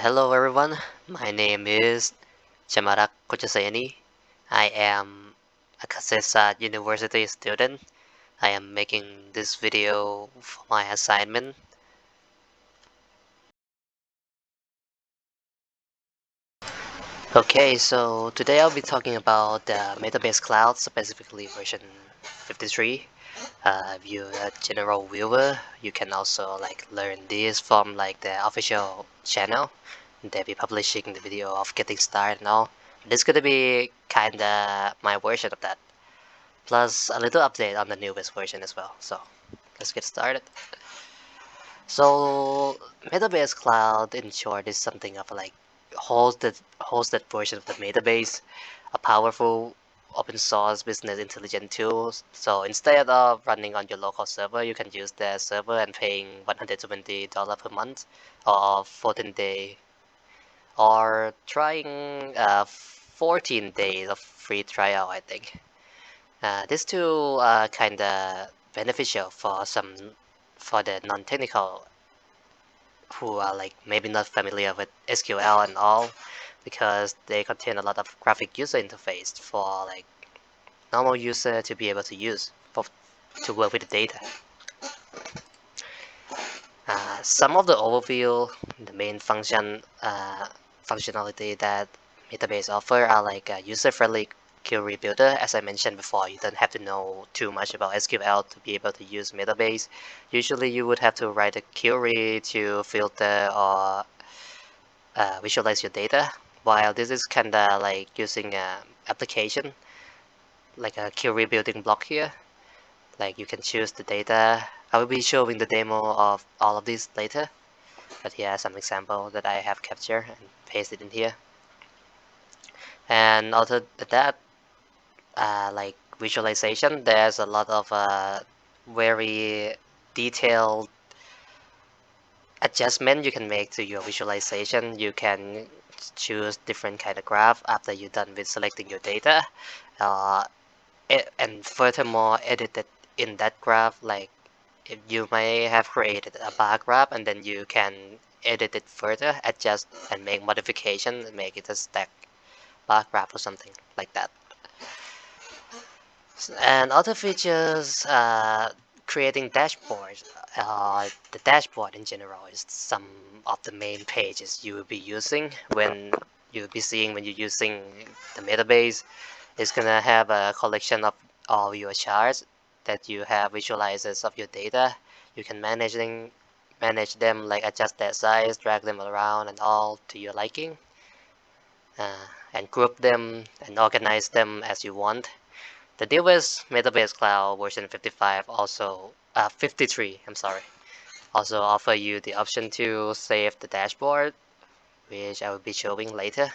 Hello everyone, my name is Chamarak Kochasayani. I am a Kasetsat University student. I am making this video for my assignment. Okay, so today I'll be talking about the Metabase Cloud, specifically version 53. If you're a general viewer, you can also learn this from the official channel. They'll be publishing the video of getting started and all. This is gonna be kinda my version of that, plus a little update on the newest version as well. So let's get started. So Metabase Cloud, in short, is something of hosted version of the Metabase, a powerful open source business intelligence tool. So instead of running on your local server, you can use their server and paying $120 per month or 14-day, or trying 14 days of free trial, I think. These two are kind of beneficial for the non-technical who are maybe not familiar with SQL and all, because they contain a lot of graphic user interface for normal user to be able to use to work with the data. Some of the overview, the main functionality that Metabase offer are a user-friendly query builder. As I mentioned before, you don't have to know too much about SQL to be able to use Metabase. Usually you would have to write a query to filter or visualize your data, while this is kinda like using a application, like a query building block here. Like you can choose the data. I will be showing the demo of all of these later, but here are some example that I have captured and pasted in here. And other than that, like visualization, there's a lot of very detailed adjustment you can make to your visualization. You can choose different kind of graph after you're done with selecting your data, uh, and furthermore edit it in that graph. Like if you may have created a bar graph, and then you can edit it further, adjust and make modification and make it a stack bar graph or something like that. And other features, creating dashboards. The dashboard in general is some of the main pages you will be using when you'll be seeing when you're using the Metabase. It's gonna have a collection of all your charts that you have visualizers of your data. You can manage them, like adjust their size, drag them around and all to your liking, and group them and organize them as you want. The newest Metabase Cloud version 55 also 53, I'm sorry, also offer you the option to save the dashboard, which I will be showing later.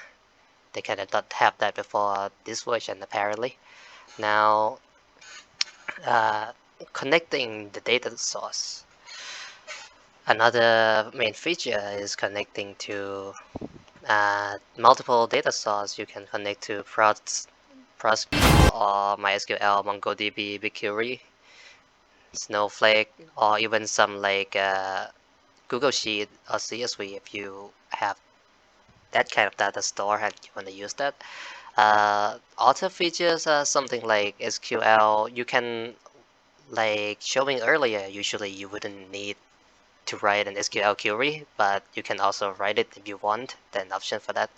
They kind of don't have that before this version apparently. Now, uh, connecting the data source. Another main feature is connecting to multiple data source. You can connect to PostgreSQL or MySQL, MongoDB, BigQuery, Snowflake, or even some Google Sheet or CSV if you have that kind of data store and you want to use that. Other features are something like SQL. You can, like showing earlier, usually you wouldn't need to write an SQL query, but you can also write it if you want. Then option for that.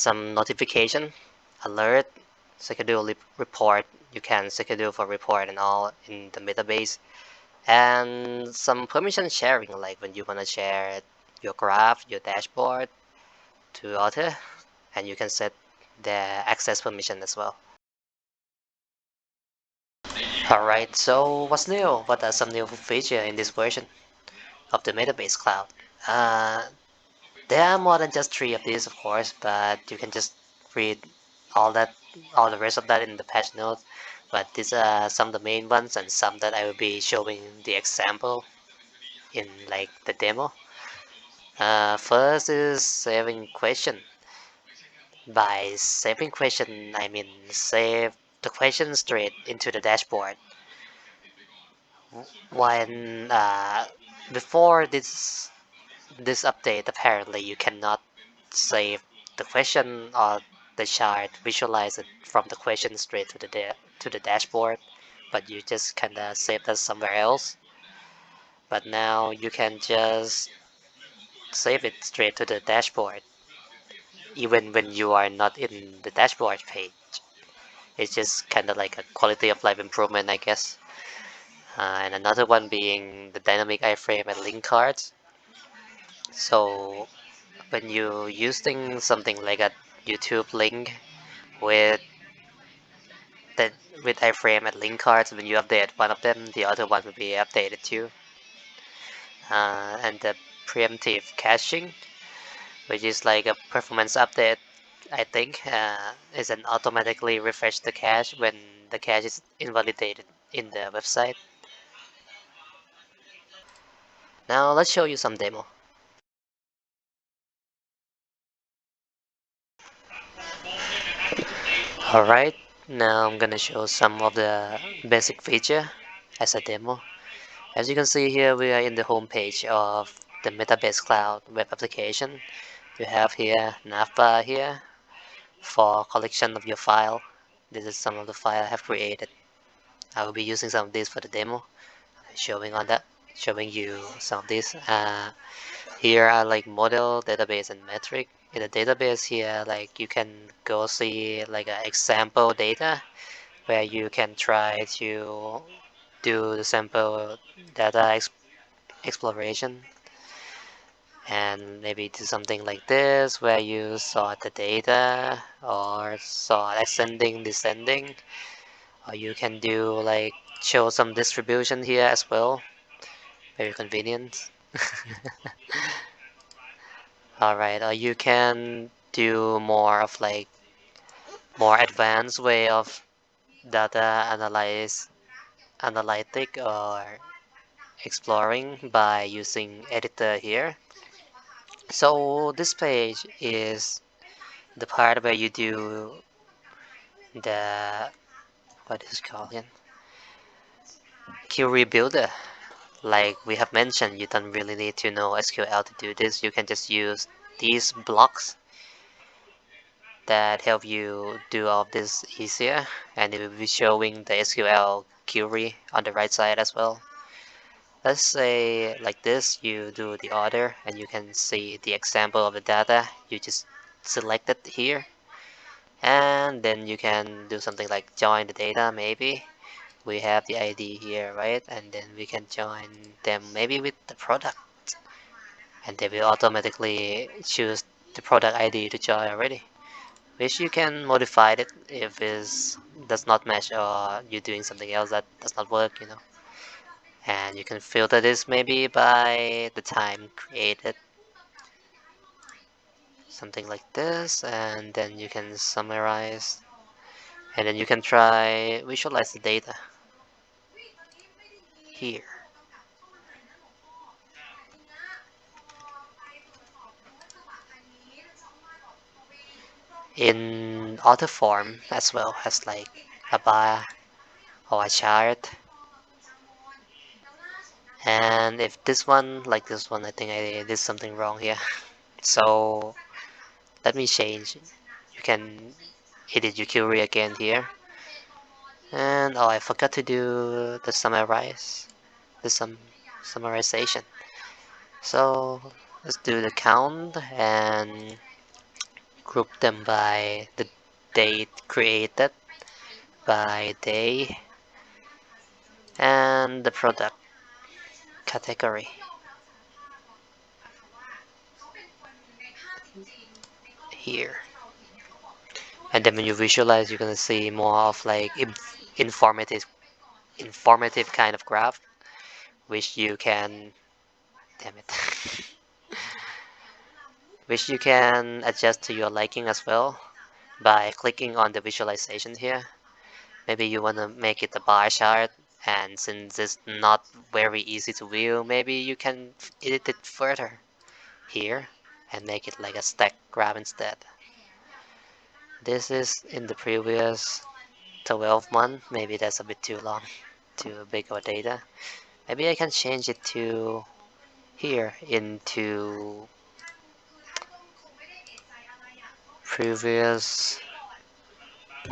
Some notification, alert, schedule report. You can schedule for report and all in the Metabase. And some permission sharing, like when you want to share your graph, your dashboard to other, and you can set the access permission as well. Alright, so what's new? What are some new features in this version of the Metabase Cloud? Uh, there are more than just three of these, of course, but you can just read all that, all the rest of that in the patch notes. But these are some of the main ones, and some that I will be showing the example in the demo. First is saving question. By saving question, I mean save the question straight into the dashboard. When before this this update, apparently you cannot save the question or the chart, visualize it from the question straight to the dashboard, but you just kind of save that somewhere else. But now you can just save it straight to the dashboard, even when you are not in the dashboard page. It's just kind of like a quality of life improvement, I guess. And another one being the dynamic iframe and link cards. So when you using something like a YouTube link with the with iframe and link cards, when you update one of them, the other one will be updated too. And the preemptive caching, which is like a performance update, I think, is an automatically refresh the cache when the cache is invalidated in the website. Now let's show you some demo. Alright, now I'm gonna show some of the basic feature as a demo. As you can see here, we are in the home page of the Metabase Cloud web application. You have here navbar here for collection of your file. This is some of the file I have created. I will be using some of these for the demo, showing you some of these. Here are like model, database, and metric. In the database here, like you can go see like an example data where you can try to do the sample data exploration, and maybe do something like this where you sort the data or sort ascending, descending, or you can do like show some distribution here as well. Very convenient. Alright, or you can do more of like more advanced way of data analytic or exploring by using editor here. So this page is the part where you do the what is it called again? Query builder. Like we have mentioned, you don't really need to know SQL to do this. You can just use these blocks that help you do all of this easier, and it will be showing the SQL query on the right side as well. Let's say like this, you do the order and you can see the example of the data. You just select it here, and then you can do something like join the data. Maybe we have the ID here, right? And then we can join them maybe with the product, and they will automatically choose the product ID to join already, which you can modify it if it does not match or you're doing something else that does not work, and you can filter this maybe by the time created, something like this, and then you can summarize, and then you can try visualize the data here. In other form as well as like a bar or a chart. And if this one, like this one, I think I did something wrong here. So let me change. You can edit your query again here. And oh, I forgot to do the summarization. So let's do the count and group them by the date created, by day, and the product category here. And then when you visualize, you're gonna see more of like informative kind of graph, which you can, damn it, which you can adjust to your liking as well by clicking on the visualization here. Maybe you want to make it a bar chart, and since it's not very easy to view, maybe you can edit it further here and make it like a stack graph instead. This is in the previous 12 month, maybe that's a bit too long, too big of data. Maybe I can change it to here into previous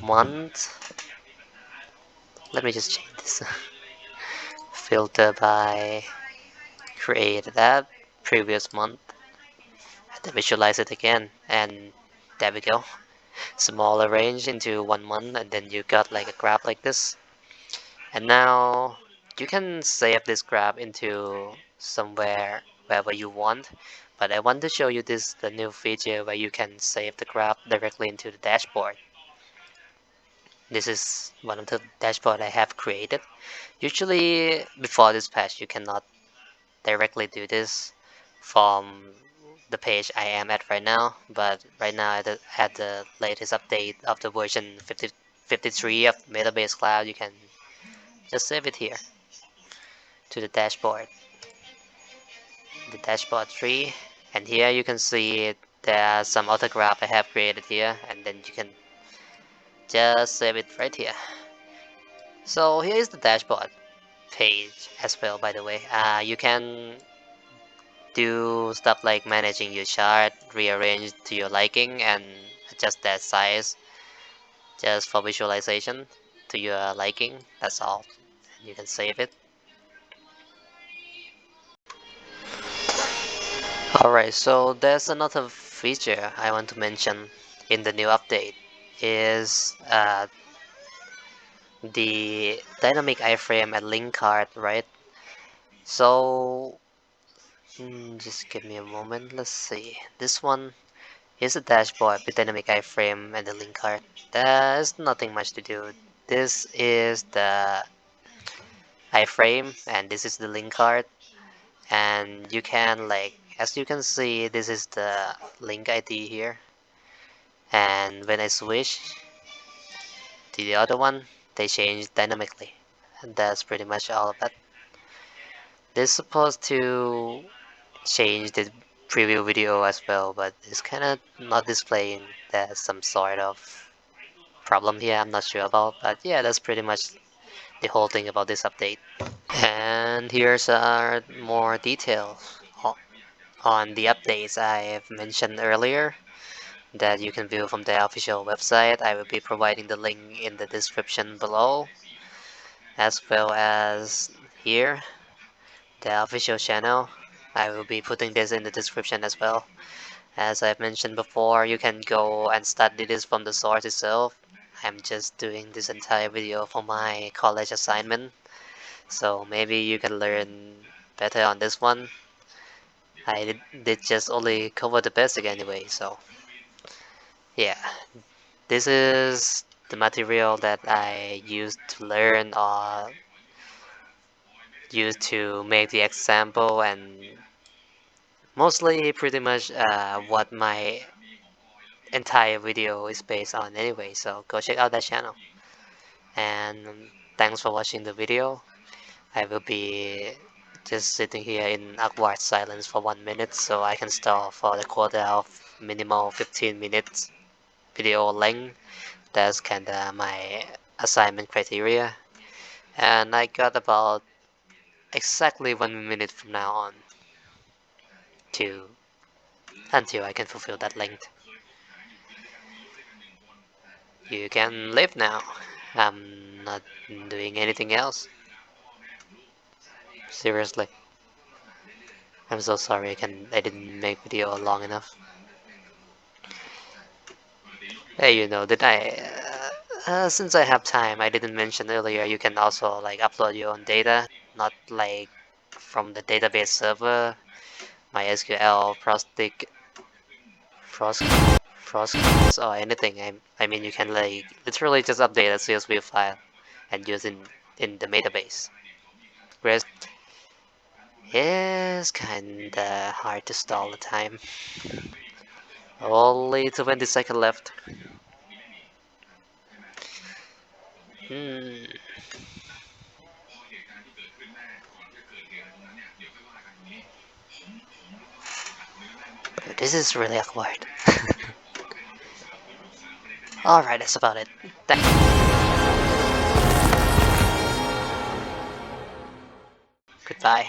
month. Let me just change this. Filter by created app, previous month, and then visualize it again, and there we go. Smaller range into 1 month, and then you got like a graph like this. And now you can save this graph into somewhere wherever you want, but I want to show you the new feature where you can save the graph directly into the dashboard. This is one of the dashboard I have created. Usually before this patch you cannot directly do this from the page I am at right now, but right now at the latest update of the version 53 of Metabase Cloud, you can just save it here to the dashboard tree, and here you can see there are some other graph I have created here, and then you can just save it right here. So here is the dashboard page as well, by the way. You can do stuff like managing your chart, rearrange to your liking, and adjust that size just for visualization to your liking. That's all. You can save it. Alright, so there's another feature I want to mention in the new update is the dynamic iframe and link card, right? So just give me a moment. Let's see. This one is a dashboard with dynamic iframe and the link card. There's nothing much to do. This is the iframe and this is the link card, and you can, like, as you can see, this is the link ID here, and when I switch to the other one they change dynamically, and that's pretty much all of that. This is supposed to change the preview video as well, but it's kind of not displaying. There's some sort of problem here I'm not sure about, but yeah, that's pretty much the whole thing about this update. And here's more details on the updates I've mentioned earlier that you can view from the official website. I will be providing the link in the description below, as well as here, the official channel. I will be putting this in the description as well. As I've mentioned before, you can go and study this from the source itself. I'm just doing this entire video for my college assignment, so maybe you can learn better on this one. I did just only cover the basic anyway, so yeah. This is the material that I used to learn or used to make the example, and mostly pretty much what my entire video is based on anyway, so go check out that channel. And thanks for watching the video. I will be just sitting here in awkward silence for 1 minute so I can stall for the quota of minimal 15 minutes video length. That's kinda my assignment criteria, and I got about exactly 1 minute from now on to until I can fulfill that length. You can leave now. I'm not doing anything else. Seriously. I'm so sorry I didn't make video long enough. Hey, did since I have time, I didn't mention earlier, you can also like upload your own data, not like from the database server, MySQL, Frost, Frost, or anything. I mean, you can like literally just update a CSV file and use it in the database. Rest is kinda hard to stall the time. Only 20 seconds left. Hmm. This is really awkward. Alright, that's about it. Goodbye.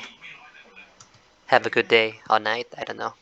Have a good day or night. I don't know.